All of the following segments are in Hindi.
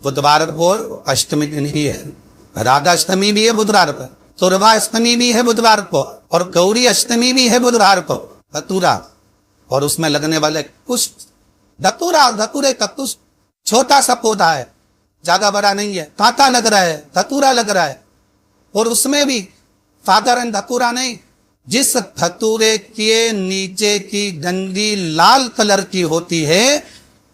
बुधवार को अष्टमी दिन ही है, राधाष्टमी भी है बुधवार पर, दुर्गाष्टमी भी है बुधवार को, और गौरी अष्टमी भी है बुधवार को। धतूरा और उसमें लगने वाले कुछ धतूरा, धतूरे का कुछ छोटा सा पौधा है, ज्यादा बड़ा नहीं है, कांटा लग रहा है, धतूरा लग रहा है। और उसमें भी साधारण धतूरा नहीं, जिस धतूरे के नीचे की डंडी लाल कलर की होती है,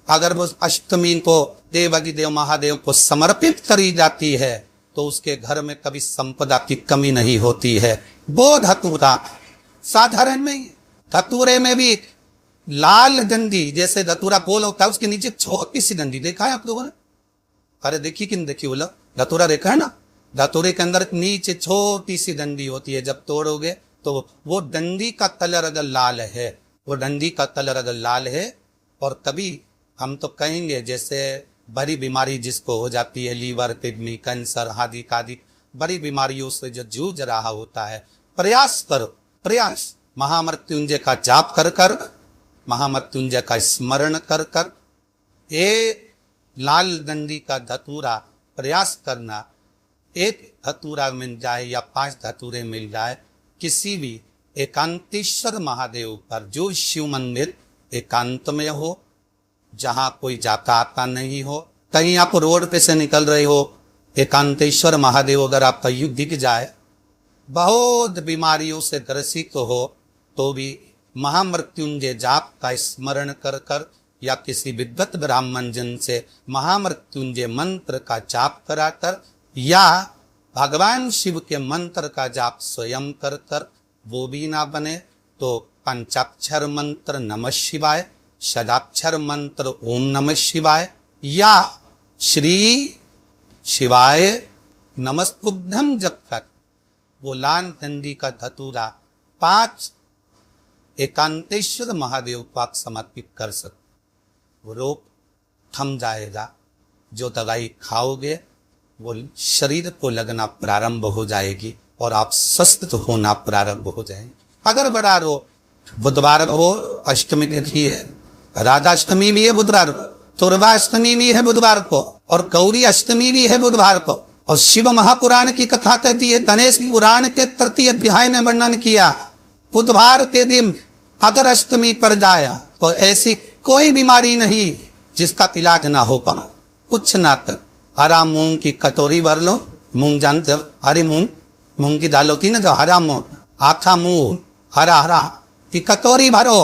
अगर वो अष्टमी को देवाधिदेव महादेव को समर्पित करी जाती है तो उसके घर में कभी संपदा की कमी नहीं होती है। वो धतूरा साधारण नहीं, धतूरे में भी लाल डंडी, जैसे धतूरा गोल होता है उसके नीचे छोटी सी डंडी, देखा है आप लोगों ने? अरे देखी कि नहीं देखी बोला? धतूरा देखा है ना? धतूरे के अंदर नीचे छोटी सी डंडी होती है, जब तोड़ोगे तो वो डंडी का कलर अगर लाल है, वो डंडी का कलर अगर लाल है, और कभी हम तो कहेंगे जैसे बड़ी बीमारी जिसको हो जाती है, लीवर, किडनी, कैंसर आदि बड़ी बीमारियों से जो जूझ रहा होता है, प्रयास करो, प्रयास महामृत्युंजय का जाप कर कर, महामृत्युंजय का स्मरण कर कर, एक लाल डंडी का धतूरा प्रयास करना, एक धतूरा मिल जाए या 5 धतूरे मिल जाए किसी भी एकांतेश्वर महादेव पर, जो शिव मंदिर एकांत में हो, जहां कोई जाता आता नहीं हो, कहीं आप रोड पे से निकल रहे हो, एकांतेश्वर महादेव अगर आपका युग दिख जाए, बहुत बीमारियों से ग्रसित हो, तो भी महामृत्युंजय जाप का स्मरण कर कर या किसी विद्वत ब्राह्मण जन से महामृत्युंजय मंत्र का जाप कराकर या भगवान शिव के मंत्र का जाप स्वयं कर कर, वो भी ना बने तो पंचाक्षर मंत्र नमः शिवाय, षडाक्षर मंत्र ओम नमः शिवाय या श्री शिवाय नमस्तुभ्यम जप कर वो लाल डंडी का धतूरा 5 एकांतेश्वर महादेव को आप समर्पित कर सकते, वो रोग थम जाएगा। जो दवाई खाओगे वो शरीर को लगना प्रारंभ हो जाएगी और आप स्वस्थ होना प्रारंभ हो जाएंगे। अगर बड़ा रोग, बुधवार हो अष्टमी तिथि है, राधाष्टमी भी है बुधवार को, दुर्गाष्टमी भी है बुधवार को, और गौरी अष्टमी भी है बुधवार को। और शिव महापुराण की कथा कहती है, गणेश पुराण के 3 अध्याय में वर्णन किया, बुधवार के दिन अगर अष्टमी पर जाया तो ऐसी कोई बीमारी नहीं जिसका इलाज ना हो पाए। कुछ ना कर, हरा मूंग की कटोरी भर लो, मूंग जानते हो, हरी मूंग की दाल होती ना, जो हरा मूंग, आखा मूंग, हरा हरा की कटोरी भरो,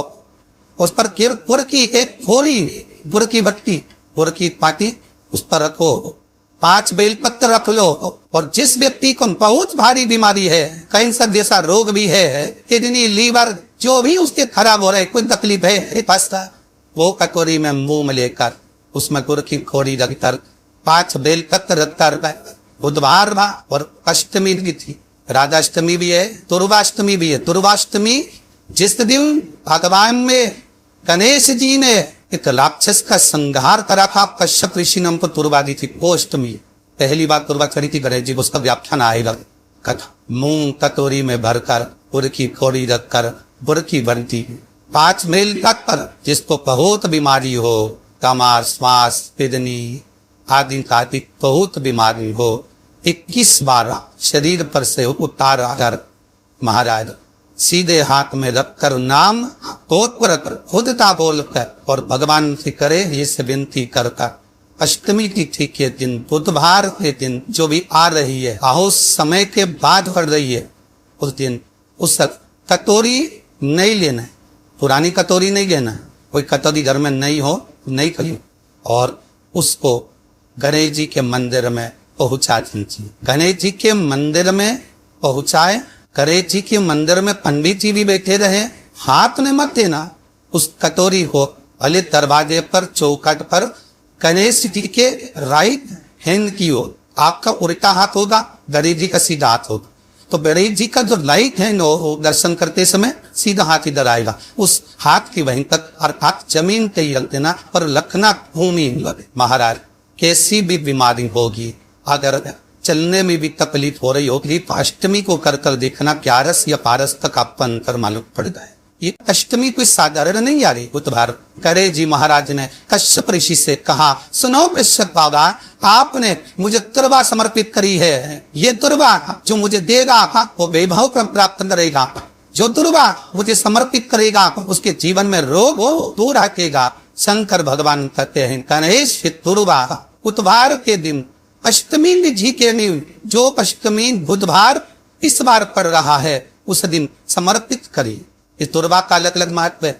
उस पर गुड़ की एक थोड़ी गुड़ की भट्टी, गुड़ की पाटी उस पर रखो, 5 बेलपत्र रख लो। और जिस व्यक्ति को बहुत भारी बीमारी है, कैंसर जैसा रोग भी है, किडनी, लीवर, जो भी उसके खराब हो रहे, कोई तकलीफ है, वो कटोरी में मुंह में लेकर उसमें गुड़ की खोड़ी रखकर 5 बेलपत्र रखकर, बुधवार और अष्टमी की थी, राधाष्टमी भी है, दुर्गाष्टमी भी है। दुर्गाष्टमी जिस दिन भगवान में गणेश जी ने एक राक्षस का संहार करा था, कश्यप ऋषि ने हमको दुर्गा दी थी, वो अष्टमी पहली बार दुर्गा चढ़ी थी गणेश जी, उसका व्याख्यान आएगा कथा। मूंग कटोरी में भरकर गुड़ की खोड़ी रखकर गुड़ की बनती 5 मेल तक पर, जिसको बहुत बीमारी हो, कमर, श्वास, किडनी आदि का बहुत बीमारी हो, 21 बार शरीर पर से उतार कर महाराज सीधे हाथ में रखकर नाम तोत्र कर खुदता बोलकर और भगवान से करे ये से विनती कर कर, अष्टमी तिथि के दिन, बुधवार के दिन जो भी आ रही है, आहो समय के बाद पड़ रही है, उस दिन उस कटोरी नहीं लेना है, पुरानी कटोरी नहीं लेना है, कोई कटोरी घर में नहीं हो नहीं करी, और उसको गणेश जी के मंदिर में पहुंचा दीजिए। गणेश जी के मंदिर में पहुंचाए, गणेश जी के मंदिर में पंडित जी भी बैठे रहे, हाथ में मत देना उस कटोरी को, भले दरवाजे पर चौखट पर गणेश जी के राइट हैंड की ओर, आपका उल्टा हाथ होगा, गणेश जी का सीधा हाथ होगा, तो गणेश जी का जो राइट हैंड हो दर्शन करते समय सीधा हाथ इधर आएगा, उस हाथ की वहीं तक अर्थात जमीन पे ही रख देना, पर लखना भूमि महाराज। कैसी भी बीमारी होगी, अगर चलने में भी तकलीफ हो रही होगी, तो अष्टमी को कर कर देखना, 11 या 12 तक आपका अंतर मालूम पड़ जाए। ये अष्टमी कोई साधारण नहीं आ रही। बुधवार करे जी महाराज ने कश्यप ऋषि से कहा, सुनो कश्यप बाबा, आपने मुझे दुर्वा समर्पित करी है, ये दुर्वा जो मुझे देगा वो वैभव प्राप्त करेगा, जो दुर्वा मुझे समर्पित करेगा उसके जीवन में रोग वो दूर हटेगा। शंकर भगवान कहते हैं, गणेश दुर्वा बुधवार के दिन अष्टमी जी के दिन, जो अष्टमी बुधवार इस बार पड़ रहा है उस दिन समर्पित करिए। इस दुर्वा का अलग अलग महत्व है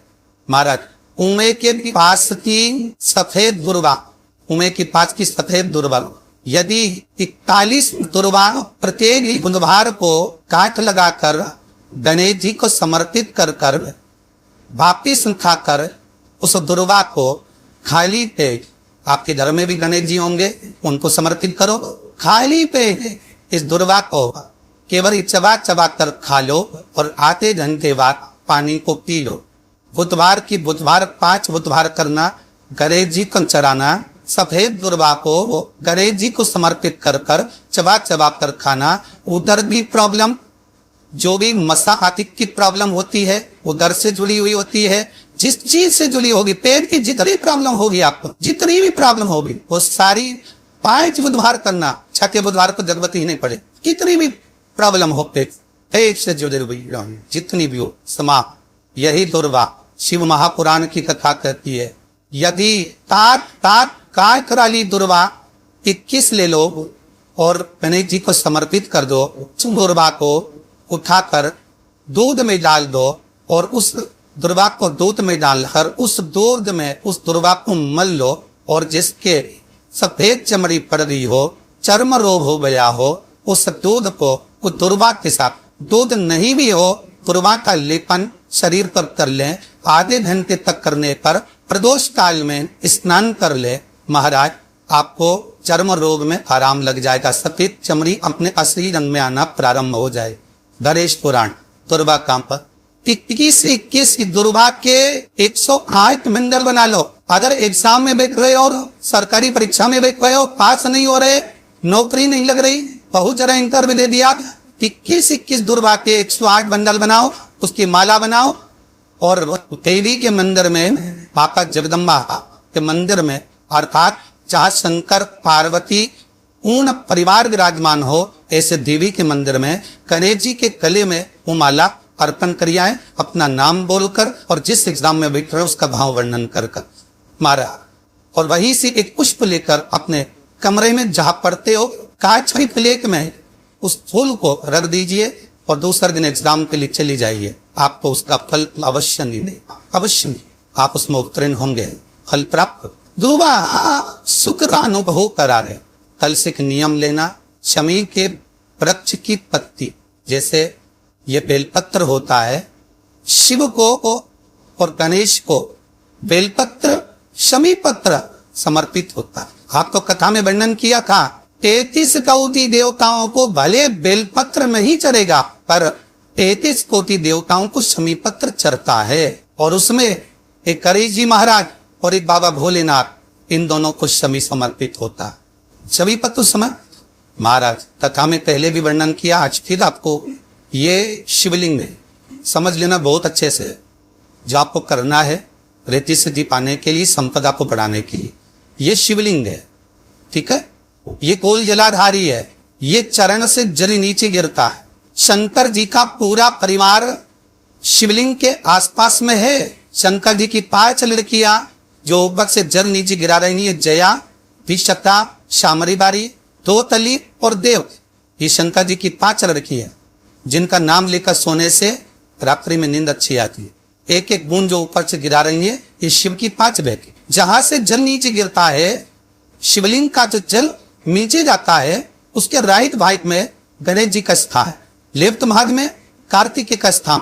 महाराज। उमे के पास की सफेद दुर्वा, उमे के पास की सफेद दुर्वा यदि 41 दुर्वा प्रत्येक बुधवार को काट लगाकर गणेश जी को समर्पित कर कर वापिस खाकर उस दुर्वा को खाली पे, आपके घर में भी गणेश जी होंगे उनको समर्पित करो, खाली पे इस दुर्वा को केवल चबा चबा कर खा लो और आधे घंटे बाद पानी को पी लो। बुधवार की बुधवार 5 बुधवार करना, गणेश जी को चढ़ाना, सफेद दुर्वा को गणेश जी को समर्पित कर कर चबा चबा कर खाना। उधर भी प्रॉब्लम, जो भी मसाहातिक की प्रॉब्लम होती है वो घर से जुड़ी हुई होती है, जिस चीज से जुड़ी होगी, पेट की जितनी प्रॉब्लम होगी, आपको जितनी भी प्रॉब्लम होगी वो सारी 5 बुधवार करना। 6 बुधवार को जरूरत ही नहीं पड़े, कितनी भी प्रॉब्लम हो पेट से जुड़ी हुई जितनी भी हो समाप्त। यही दुर्वा शिव महापुराण की कथा कहती है, यदि तात काय कराली दुर्वा 21 ले लो और गणेश जी को समर्पित कर दो, दुर्वा को उठाकर दूध में डाल दो और उस दुर्वा को दूध में डालकर उस दूध में उस दुर्वा को मल लो, और जिसके सफेद चमड़ी पड़ रही हो, चर्म रोग हो गया हो, उस दूध को उस दुर्वा के साथ, दूध नहीं भी हो दुर्वा का लेपन शरीर पर कर लें, आधे घंटे तक करने पर प्रदोष काल में स्नान कर ले, महाराज आपको चर्म रोग में आराम लग जाएगा, सफेद चमड़ी अपने असली रंग में आना प्रारंभ हो जाए। गणेश पुराण दुर्वा काम पर 21 दुर्वा के 108 मंदिर बना लो। अगर एग्जाम में बैठ रहे और सरकारी परीक्षा में बैठ रहे हो, पास नहीं हो रहे, नौकरी नहीं लग रही, बहुत जरा इंटरव्यू दे दिया, 21 दुर्वा के 108 बंडल बनाओ, उसकी माला बनाओ और देवी के मंदिर में, माता जगदम्बा के मंदिर में, अर्थात जहाँ शंकर पार्वती पूर्ण परिवार विराजमान हो, ऐसे देवी के मंदिर में गणेश जी के गले में वो माला अर्पण करिए, अपना नाम बोलकर और जिस एग्जाम में बैठ रहे उसका भाव वर्णन कर कर मारा, और वहीं से एक पुष्प लेकर अपने कमरे में जहाँ पढ़ते हो कांच की प्लेट में उस फूल को रख दीजिए और दूसरे दिन एग्जाम के लिए चली जाइए, आपको उसका फल अवश्य मिलेगा, अवश्य आप उसमें उत्तीर्ण होंगे, फल प्राप्त। दुर्वा सुख का अनुभव करा रहे। कल से एक नियम लेना, शमी के वृक्ष की पत्ती, जैसे ये बेलपत्र होता है, शिव को और गणेश को बेलपत्र शमी पत्र समर्पित होता है। आपको कथा में वर्णन किया था, 33 कोटि देवताओं को भले बेलपत्र नहीं चढ़ेगा, पर 33 कोटि देवताओं को शमी पत्र चढ़ता है, और उसमें एक गणेश जी महाराज और एक बाबा भोलेनाथ, इन दोनों को शमी समर्पित होता है। शमी पत्र समय महाराज कथा में पहले भी वर्णन किया, आज फिर आपको ये शिवलिंग है, समझ लेना बहुत अच्छे से। जो आपको करना है रिद्धि सिद्धि पाने के लिए, संपदा को बढ़ाने के लिए, ये शिवलिंग है, ठीक है। ये गोल जलाधारी है, ये चरण से जल नीचे गिरता है। शंकर जी का पूरा परिवार शिवलिंग के आसपास में है। शंकर जी की 5 लड़कियां जो ऊपर से जल नीचे गिरा रही है, जया, विशता, शामरी बारी, दोतली और देव, ये शंकर जी की 5 लड़की है, जिनका नाम लेकर सोने से रात्रि में नींद अच्छी आती है। एक एक बूंद जो ऊपर से गिरा रही है, ये शिव की 5 बेटी। जहां से जल नीचे गिरता है, शिवलिंग का जो जल नीचे जाता है, उसके राइट भाग में गणेश जी का स्थान है, लेफ्ट भाग में कार्तिकेय का स्थान,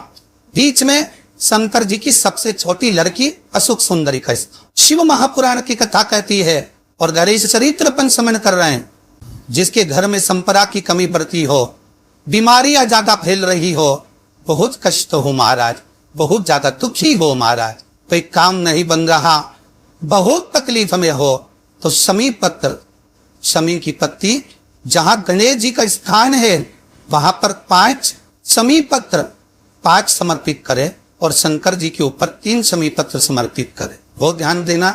बीच में शंकर जी की सबसे छोटी लड़की अशोक सुंदरी का स्थान। शिव महापुराण की कथा कहती है, और गणेश चरित्र अपन समन कर रहे हैं, जिसके घर में संपदा की कमी पड़ती हो, बीमारियां ज्यादा फैल रही हो, बहुत कष्ट हो महाराज, बहुत ज्यादा दुखी हो महाराज, कोई काम नहीं बन रहा, बहुत तकलीफ में हो, तो शमी पत्र, शमी की पत्ती, जहां गणेश जी का स्थान है वहां पर 5 शमी पत्र 5 समर्पित करे और शंकर जी के ऊपर 3 समी पत्र समर्पित करें। बहुत ध्यान देना,